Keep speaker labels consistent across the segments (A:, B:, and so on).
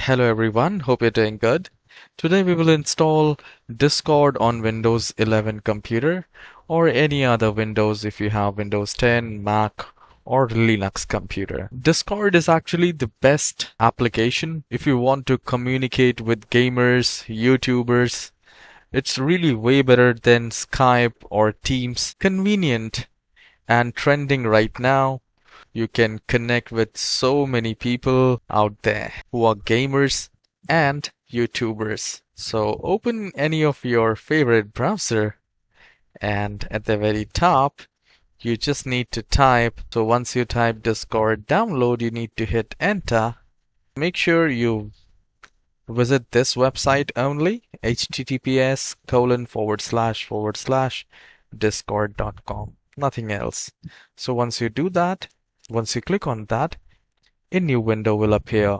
A: Hello everyone, hope you're doing good. Today we will install Discord on Windows 11 computer or any other Windows if you have Windows 10, Mac or Linux computer. Discord is actually the best application if you want to communicate with gamers, YouTubers. It's really way better than Skype or Teams. Convenient and trending right now. You can connect with so many people out there who are gamers and YouTubers. So open any of your favorite browser and at the very top you just need to type. So once you type Discord download, you need to hit enter. Make sure you visit this website only, https://discord.com. Nothing else. So once you do that, once you click on that, a new window will appear.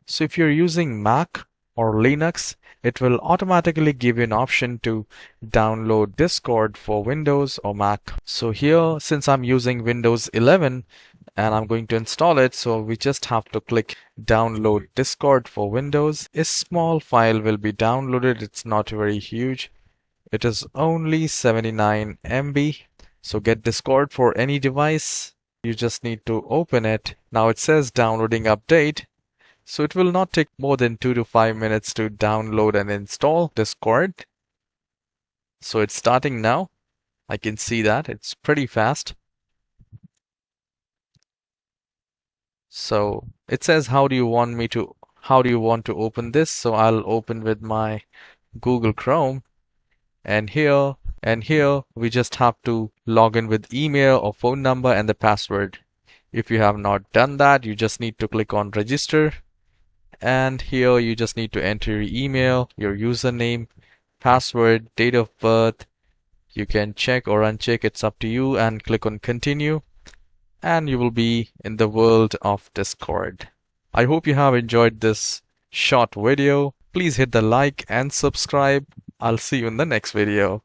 A: So if you're using Mac or Linux, it will automatically give you an option to download Discord for Windows or Mac. So here, since I'm using Windows 11 and I'm going to install it, so we just have to click download Discord for Windows. A small file will be downloaded. It's not very huge. It is only 79 MB. So get Discord for any device. You just need to open it. Now it says downloading update. So it will not take more than 2 to 5 minutes to download and install Discord. So it's starting now. I can see that it's pretty fast. So it says how do you want to open this? So I'll open with my Google Chrome, and here we just have to log in with email or phone number and the password. If you have not done that, you just need to click on register, and here you just need to enter your email, your username, password, date of birth. You can check or uncheck, it's up to you, and click on continue, and you will be in the world of Discord. I hope you have enjoyed this short video. Please hit the like and subscribe. I'll see you in the next video.